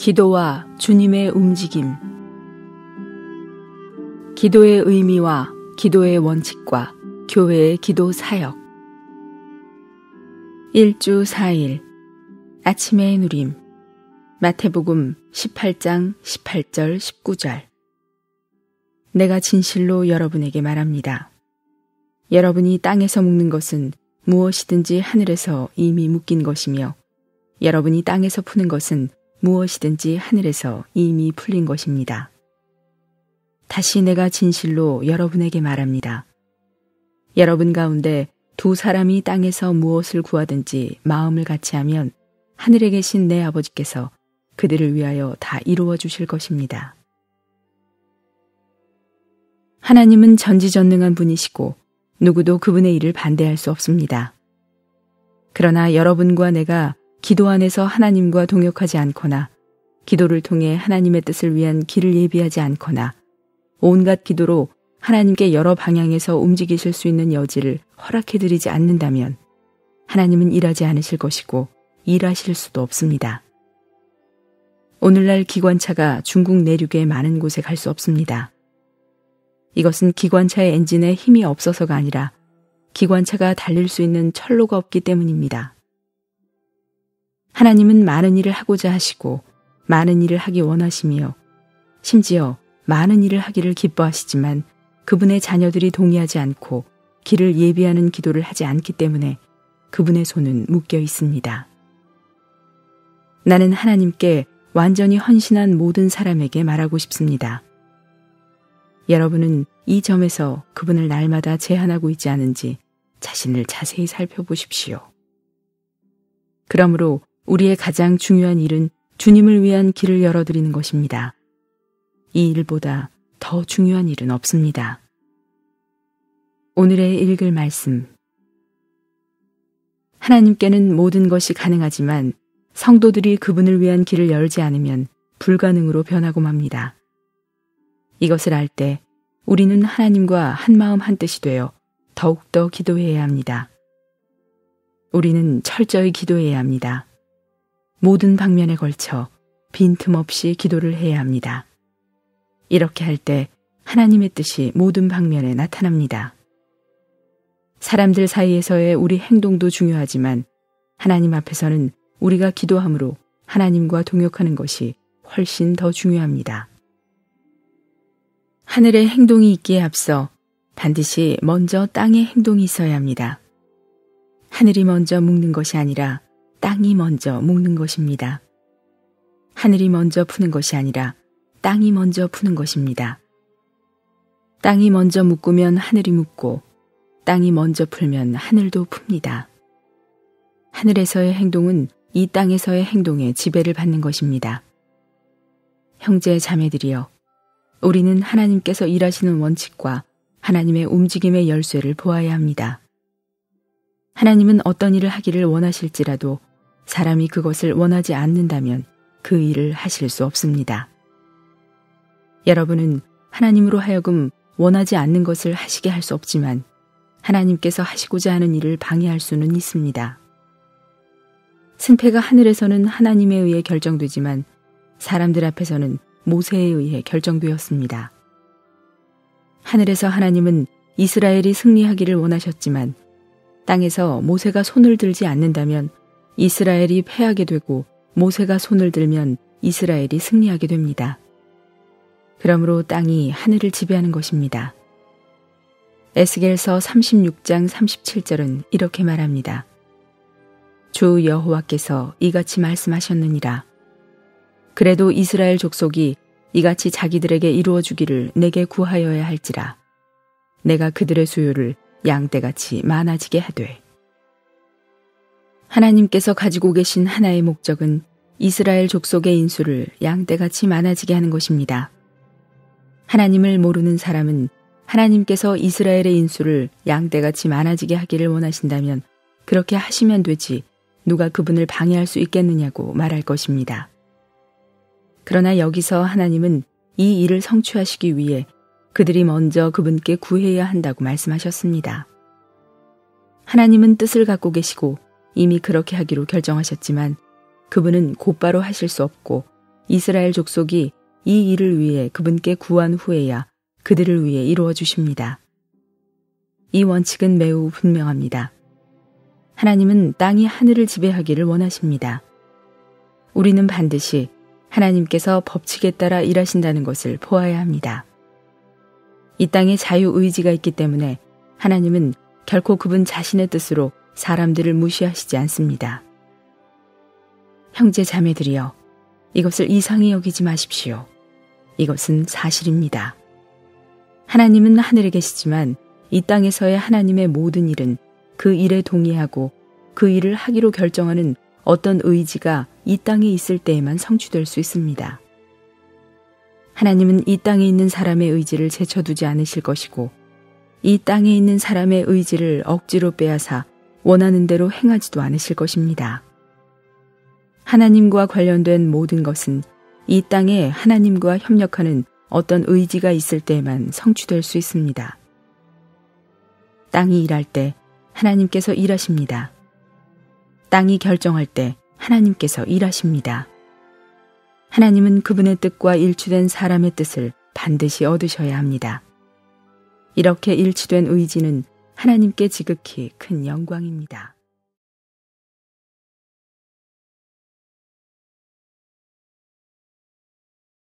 기도와 주님의 움직임. 기도의 의미와 기도의 원칙과 교회의 기도 사역. 1주 4일 아침의 누림. 마태복음 18장 18절 19절. 내가 진실로 여러분에게 말합니다. 여러분이 땅에서 묶는 것은 무엇이든지 하늘에서 이미 묶인 것이며 여러분이 땅에서 푸는 것은 무엇이든지 하늘에서 이미 풀린 것입니다. 다시 내가 진실로 여러분에게 말합니다. 여러분 가운데 두 사람이 땅에서 무엇을 구하든지 마음을 같이 하면 하늘에 계신 내 아버지께서 그들을 위하여 다 이루어 주실 것입니다. 하나님은 전지전능한 분이시고 누구도 그분의 일을 반대할 수 없습니다. 그러나 여러분과 내가 기도 안에서 하나님과 동역하지 않거나 기도를 통해 하나님의 뜻을 위한 길을 예비하지 않거나 온갖 기도로 하나님께 여러 방향에서 움직이실 수 있는 여지를 허락해드리지 않는다면 하나님은 일하지 않으실 것이고 일하실 수도 없습니다. 오늘날 기관차가 중국 내륙의 많은 곳에 갈 수 없습니다. 이것은 기관차의 엔진에 힘이 없어서가 아니라 기관차가 달릴 수 있는 철로가 없기 때문입니다. 하나님은 많은 일을 하고자 하시고 많은 일을 하기 원하시며 심지어 많은 일을 하기를 기뻐하시지만 그분의 자녀들이 동의하지 않고 길을 예비하는 기도를 하지 않기 때문에 그분의 손은 묶여 있습니다. 나는 하나님께 완전히 헌신한 모든 사람에게 말하고 싶습니다. 여러분은 이 점에서 그분을 날마다 제한하고 있지 않은지 자신을 자세히 살펴보십시오. 그러므로 우리의 가장 중요한 일은 주님을 위한 길을 열어드리는 것입니다. 이 일보다 더 중요한 일은 없습니다. 오늘의 읽을 말씀. 하나님께는 모든 것이 가능하지만 성도들이 그분을 위한 길을 열지 않으면 불가능으로 변하고 맙니다. 이것을 알 때 우리는 하나님과 한마음 한뜻이 되어 더욱더 기도해야 합니다. 우리는 철저히 기도해야 합니다. 모든 방면에 걸쳐 빈틈없이 기도를 해야 합니다. 이렇게 할 때 하나님의 뜻이 모든 방면에 나타납니다. 사람들 사이에서의 우리 행동도 중요하지만 하나님 앞에서는 우리가 기도함으로 하나님과 동역하는 것이 훨씬 더 중요합니다. 하늘의 행동이 있기에 앞서 반드시 먼저 땅의 행동이 있어야 합니다. 하늘이 먼저 묶는 것이 아니라 땅이 먼저 묶는 것입니다. 하늘이 먼저 푸는 것이 아니라 땅이 먼저 푸는 것입니다. 땅이 먼저 묶으면 하늘이 묶고 땅이 먼저 풀면 하늘도 풉니다. 하늘에서의 행동은 이 땅에서의 행동에 지배를 받는 것입니다. 형제 자매들이여, 우리는 하나님께서 일하시는 원칙과 하나님의 움직임의 열쇠를 보아야 합니다. 하나님은 어떤 일을 하기를 원하실지라도 사람이 그것을 원하지 않는다면 그 일을 하실 수 없습니다. 여러분은 하나님으로 하여금 원하지 않는 것을 하시게 할 수 없지만 하나님께서 하시고자 하는 일을 방해할 수는 있습니다. 승패가 하늘에서는 하나님에 의해 결정되지만 사람들 앞에서는 모세에 의해 결정되었습니다. 하늘에서 하나님은 이스라엘이 승리하기를 원하셨지만 땅에서 모세가 손을 들지 않는다면 이스라엘이 패하게 되고 모세가 손을 들면 이스라엘이 승리하게 됩니다. 그러므로 땅이 하늘을 지배하는 것입니다. 에스겔서 36장 37절은 이렇게 말합니다. 주 여호와께서 이같이 말씀하셨느니라. 그래도 이스라엘 족속이 이같이 자기들에게 이루어 주기를 내게 구하여야 할지라. 내가 그들의 수요를 양떼같이 많아지게 하되. 하나님께서 가지고 계신 하나의 목적은 이스라엘 족속의 인수를 양떼같이 많아지게 하는 것입니다. 하나님을 모르는 사람은 하나님께서 이스라엘의 인수를 양떼같이 많아지게 하기를 원하신다면 그렇게 하시면 되지 누가 그분을 방해할 수 있겠느냐고 말할 것입니다. 그러나 여기서 하나님은 이 일을 성취하시기 위해 그들이 먼저 그분께 구해야 한다고 말씀하셨습니다. 하나님은 뜻을 갖고 계시고 이미 그렇게 하기로 결정하셨지만 그분은 곧바로 하실 수 없고 이스라엘 족속이 이 일을 위해 그분께 구한 후에야 그들을 위해 이루어 주십니다. 이 원칙은 매우 분명합니다. 하나님은 땅이 하늘을 지배하기를 원하십니다. 우리는 반드시 하나님께서 법칙에 따라 일하신다는 것을 보아야 합니다. 이 땅에 자유의지가 있기 때문에 하나님은 결코 그분 자신의 뜻으로 사람들을 무시하시지 않습니다. 형제 자매들이여, 이것을 이상히 여기지 마십시오. 이것은 사실입니다. 하나님은 하늘에 계시지만 이 땅에서의 하나님의 모든 일은 그 일에 동의하고 그 일을 하기로 결정하는 어떤 의지가 이 땅에 있을 때에만 성취될 수 있습니다. 하나님은 이 땅에 있는 사람의 의지를 제쳐두지 않으실 것이고 이 땅에 있는 사람의 의지를 억지로 빼앗아 원하는 대로 행하지도 않으실 것입니다. 하나님과 관련된 모든 것은 이 땅에 하나님과 협력하는 어떤 의지가 있을 때에만 성취될 수 있습니다. 땅이 일할 때 하나님께서 일하십니다. 땅이 결정할 때 하나님께서 일하십니다. 하나님은 그분의 뜻과 일치된 사람의 뜻을 반드시 얻으셔야 합니다. 이렇게 일치된 의지는 하나님께 지극히 큰 영광입니다.